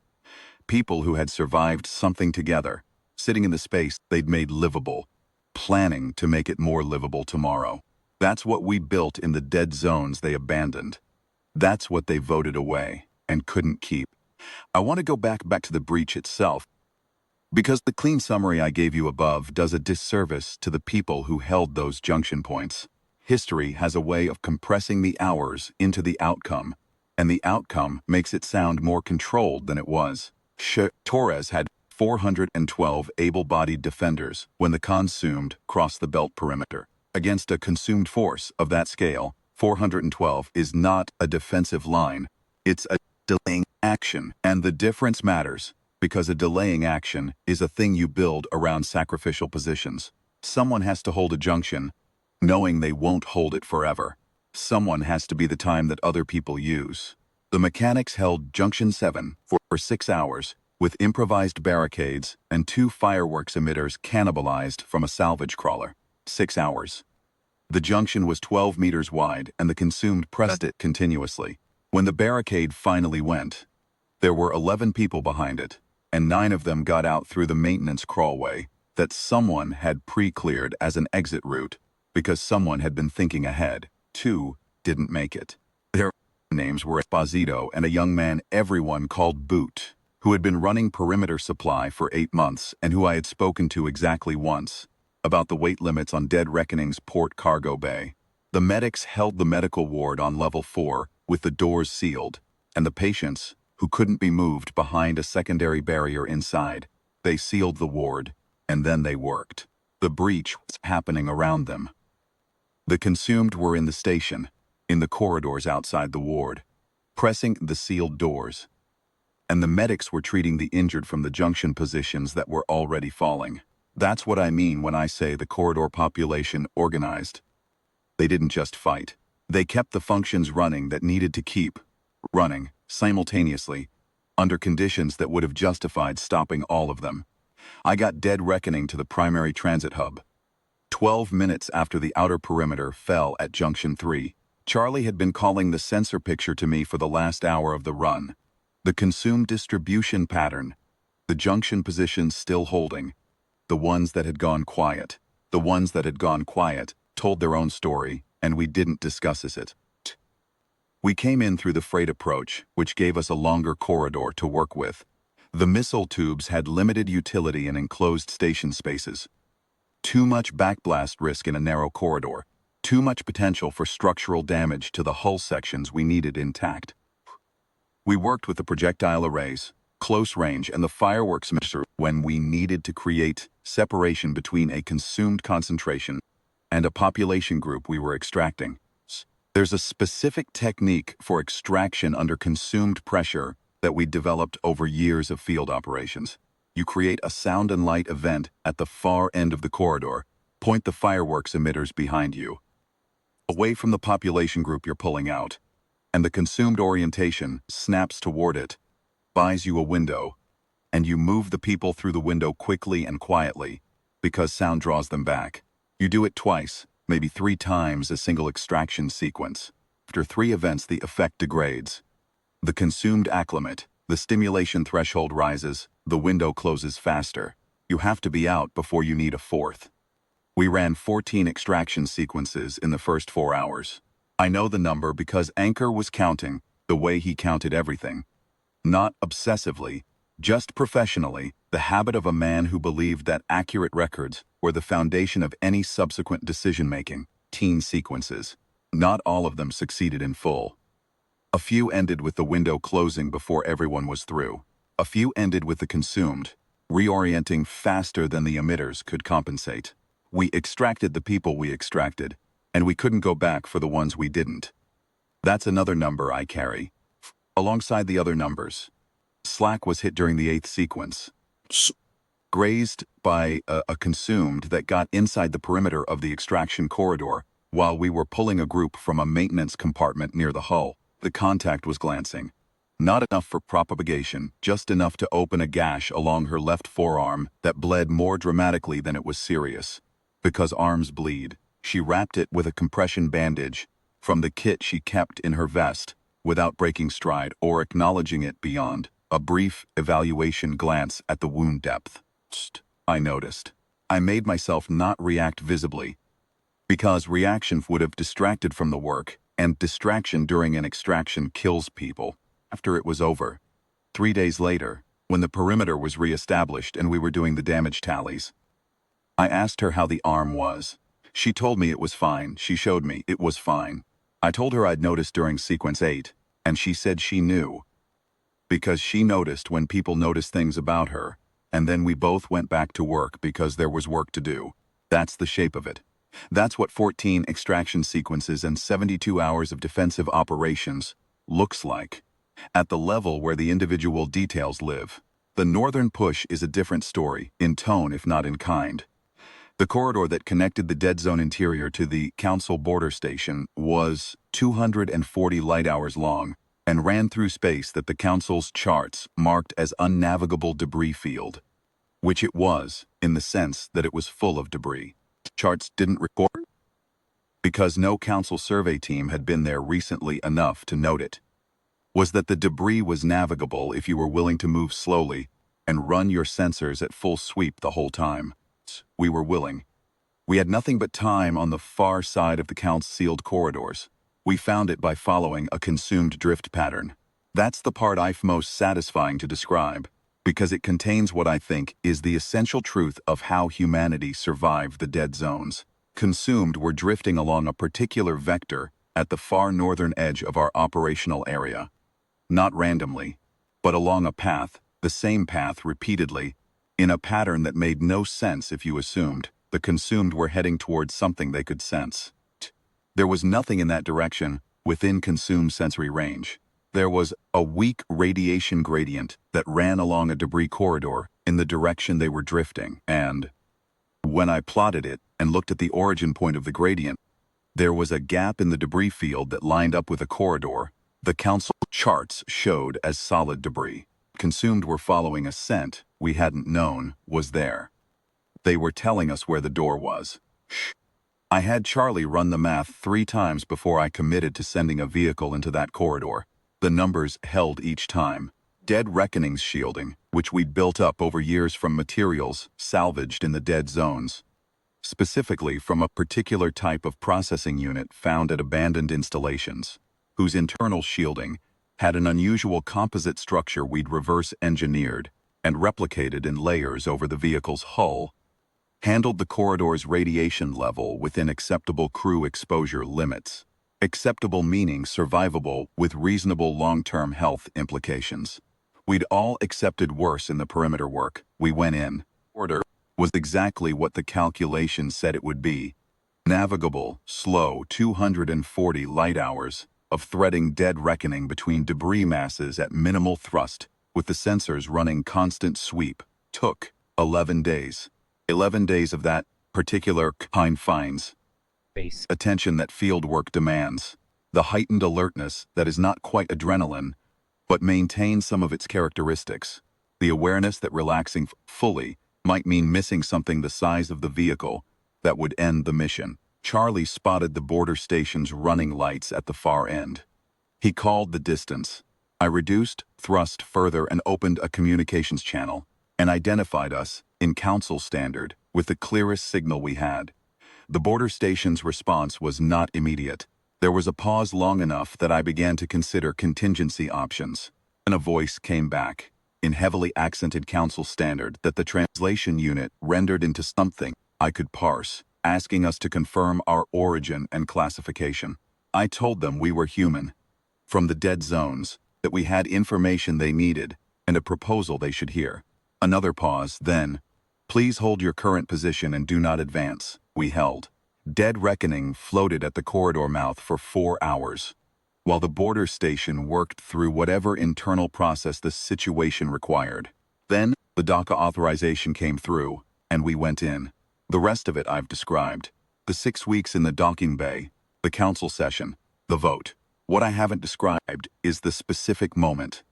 People who had survived something together, sitting in the space they'd made livable, planning to make it more livable tomorrow. That's what we built in the dead zones they abandoned. That's what they voted away and couldn't keep. I want to go back to the breach itself, because the clean summary I gave you above does a disservice to the people who held those junction points. History has a way of compressing the hours into the outcome, and the outcome makes it sound more controlled than it was. Torres had 412 able-bodied defenders when the consumed crossed the belt perimeter. Against a consumed force of that scale, 412 is not a defensive line. It's a delaying action, and the difference matters, because a delaying action is a thing you build around sacrificial positions. Someone has to hold a junction, knowing they won't hold it forever. Someone has to be the time that other people use. The mechanics held Junction 7 for 6 hours, with improvised barricades and 2 fireworks emitters cannibalized from a salvage crawler. 6 hours. The junction was 12 meters wide and the consumed pressed it continuously. When the barricade finally went, there were 11 people behind it, and 9 of them got out through the maintenance crawlway that someone had pre-cleared as an exit route because someone had been thinking ahead. 2 didn't make it. Their names were Esposito and a young man everyone called Boot, who had been running perimeter supply for 8 months and who I had spoken to exactly once about the weight limits on Dead Reckoning's port cargo bay. The medics held the medical ward on level 4 with the doors sealed, and the patients, who couldn't be moved behind a secondary barrier inside, they sealed the ward, and then they worked. The breach was happening around them. The consumed were in the station, in the corridors outside the ward, pressing the sealed doors, and the medics were treating the injured from the junction positions that were already falling. That's what I mean when I say the corridor population organized. They didn't just fight. They kept the functions running that needed to keep running simultaneously, under conditions that would have justified stopping all of them. I got Dead Reckoning to the primary transit hub. 12 minutes after the outer perimeter fell at Junction 3, Charlie had been calling the sensor picture to me for the last hour of the run. The consumed distribution pattern, the junction positions still holding, the ones that had gone quiet. The ones that had gone quiet told their own story, and we didn't discuss it. We came in through the freight approach, which gave us a longer corridor to work with. The missile tubes had limited utility in enclosed station spaces. Too much backblast risk in a narrow corridor. Too much potential for structural damage to the hull sections we needed intact. We worked with the projectile arrays, close range, and the fireworks mixer when we needed to create separation between a consumed concentration and a population group we were extracting. There's a specific technique for extraction under consumed pressure that we developed over years of field operations. You create a sound and light event at the far end of the corridor, point the fireworks emitters behind you, away from the population group you're pulling out, and the consumed orientation snaps toward it, buys you a window, and you move the people through the window quickly and quietly, because sound draws them back. You do it twice, maybe 3 times a single extraction sequence. After 3 events, the effect degrades. The consumed acclimate, the stimulation threshold rises, the window closes faster. You have to be out before you need a 4th. We ran 14 extraction sequences in the first 4 hours. I know the number because Anchor was counting the way he counted everything. Not obsessively, just professionally, the habit of a man who believed that accurate records were the foundation of any subsequent decision-making. Teen sequences. Not all of them succeeded in full. A few ended with the window closing before everyone was through. A few ended with the consumed, reorienting faster than the emitters could compensate. We extracted the people we extracted, and we couldn't go back for the ones we didn't. That's another number I carry. Alongside the other numbers, Slack was hit during the 8th sequence. Grazed by a consumed that got inside the perimeter of the extraction corridor while we were pulling a group from a maintenance compartment near the hull. The contact was glancing. Not enough for propagation, just enough to open a gash along her left forearm that bled more dramatically than it was serious. Because arms bleed, she wrapped it with a compression bandage from the kit she kept in her vest without breaking stride or acknowledging it beyond a brief evaluation glance at the wound depth. I noticed. I made myself not react visibly, because reaction would have distracted from the work, and distraction during an extraction kills people. After it was over, 3 days later, when the perimeter was re-established and we were doing the damage tallies, I asked her how the arm was. She told me it was fine. She showed me it was fine. I told her I'd noticed during sequence 8, and she said she knew, because she noticed when people noticed things about her, and then we both went back to work because there was work to do. That's the shape of it. That's what 14 extraction sequences and 72 hours of defensive operations looks like, at the level where the individual details live. The northern push is a different story, in tone if not in kind. The corridor that connected the dead zone interior to the Council border station was 240 light hours long, and ran through space that the Council's charts marked as unnavigable debris field, which it was, in the sense that it was full of debris. Charts didn't record because no Council survey team had been there recently enough to note it, was that the debris was navigable if you were willing to move slowly and run your sensors at full sweep the whole time. We were willing. We had nothing but time on the far side of the Count's sealed corridors. We found it by following a consumed drift pattern. That's the part I find most satisfying to describe, because it contains what I think is the essential truth of how humanity survived the dead zones. Consumed were drifting along a particular vector at the far northern edge of our operational area. Not randomly, but along a path, the same path repeatedly, in a pattern that made no sense if you assumed the consumed were heading towards something they could sense. There was nothing in that direction within consumed sensory range. There was a weak radiation gradient that ran along a debris corridor in the direction they were drifting, and when I plotted it and looked at the origin point of the gradient, there was a gap in the debris field that lined up with a corridor the Council charts showed as solid debris. Consumed were following a scent we hadn't known was there. They were telling us where the door was. Shh. I had Charlie run the math 3 times before I committed to sending a vehicle into that corridor. The numbers held each time. Dead Reckoning's shielding, which we'd built up over years from materials salvaged in the dead zones, specifically from a particular type of processing unit found at abandoned installations, whose internal shielding had an unusual composite structure we'd reverse engineered and replicated in layers over the vehicle's hull, handled the corridor's radiation level within acceptable crew exposure limits. Acceptable meaning survivable with reasonable long-term health implications. We'd all accepted worse in the perimeter work we went in. Order was exactly what the calculation said it would be. Navigable, slow 240 light hours of threading Dead Reckoning between debris masses at minimal thrust with the sensors running constant sweep took 11 days. 11 days of that particular kind finds attention that field work demands, the heightened alertness that is not quite adrenaline, but maintains some of its characteristics, the awareness that relaxing fully might mean missing something the size of the vehicle that would end the mission. Charlie spotted the border station's running lights at the far end. He called the distance. I reduced thrust further and opened a communications channel and identified us, in Council standard, with the clearest signal we had. The border station's response was not immediate. There was a pause long enough that I began to consider contingency options. And a voice came back, in heavily accented Council standard that the translation unit rendered into something I could parse, asking us to confirm our origin and classification. I told them we were human, from the dead zones, that we had information they needed, and a proposal they should hear. Another pause, then, "Please hold your current position and do not advance." We held. Dead Reckoning floated at the corridor mouth for 4 hours, while the border station worked through whatever internal process the situation required. Then, the DACA authorization came through, and we went in. The rest of it I've described. The 6 weeks in the docking bay, the Council session, the vote. What I haven't described is the specific moment.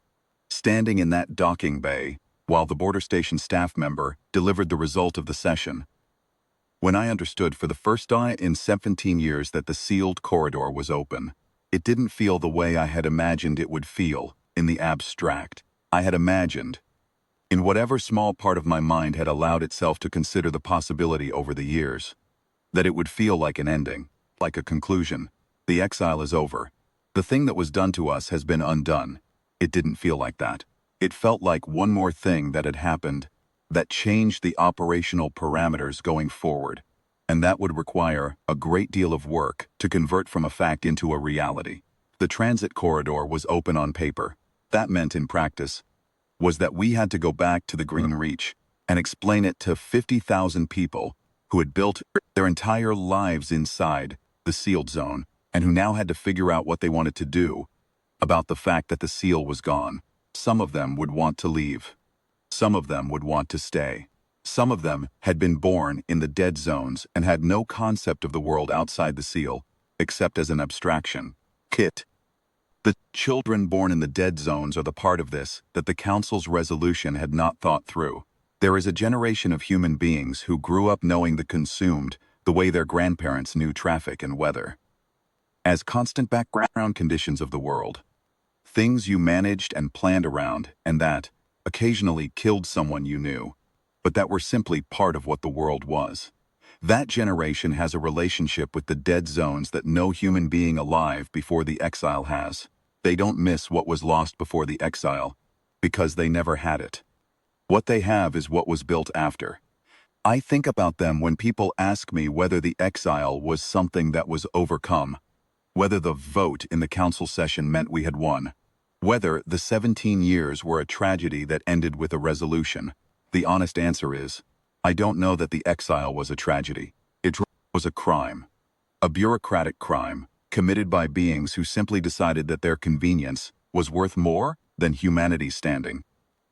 Standing in that docking bay, while the border station staff member delivered the result of the session, when I understood for the first time in 17 years that the sealed corridor was open, it didn't feel the way I had imagined it would feel, in the abstract. I had imagined, in whatever small part of my mind had allowed itself to consider the possibility over the years, that it would feel like an ending, like a conclusion. The exile is over. The thing that was done to us has been undone. It didn't feel like that. It felt like one more thing that had happened that changed the operational parameters going forward, and that would require a great deal of work to convert from a fact into a reality. The transit corridor was open on paper. That meant in practice was that we had to go back to the Green Reach and explain it to 50,000 people who had built their entire lives inside the sealed zone and who now had to figure out what they wanted to do about the fact that the seal was gone. Some of them would want to leave. Some of them would want to stay. Some of them had been born in the dead zones and had no concept of the world outside the seal, except as an abstraction. Kit. The children born in the dead zones are the part of this that the Council's resolution had not thought through. There is a generation of human beings who grew up knowing the consumed the way their grandparents knew traffic and weather, as constant background conditions of the world. Things you managed and planned around, and that occasionally killed someone you knew, but that were simply part of what the world was. That generation has a relationship with the dead zones that no human being alive before the exile has. They don't miss what was lost before the exile, because they never had it. What they have is what was built after. I think about them when people ask me whether the exile was something that was overcome, whether the vote in the council session meant we had won, whether the 17 years were a tragedy that ended with a resolution. The honest answer is, I don't know that the exile was a tragedy. It was a crime. A bureaucratic crime, committed by beings who simply decided that their convenience was worth more than humanity's standing,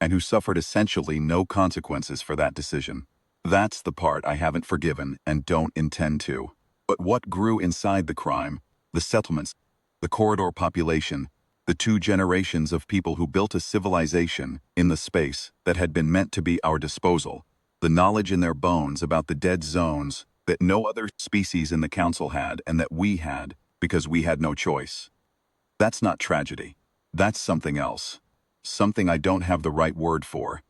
and who suffered essentially no consequences for that decision. That's the part I haven't forgiven and don't intend to. But what grew inside the crime, the settlements, the corridor population, the 2 generations of people who built a civilization in the space that had been meant to be our disposal, the knowledge in their bones about the dead zones that no other species in the council had and that we had because we had no choice. That's not tragedy. That's something else. Something I don't have the right word for.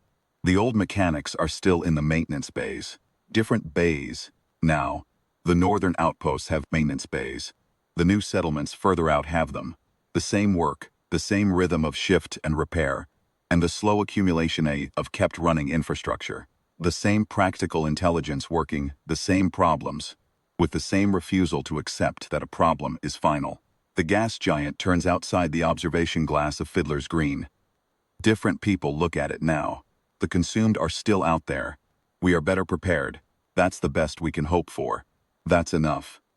The old mechanics are still in the maintenance bays. Different bays. Now, the northern outposts have maintenance bays. The new settlements further out have them. The same work, the same rhythm of shift and repair, and the slow accumulation of kept running infrastructure. The same practical intelligence working the same problems, with the same refusal to accept that a problem is final. The gas giant turns outside the observation glass of Fiddler's Green. Different people look at it now. The consumed are still out there. We are better prepared. That's the best we can hope for. That's enough.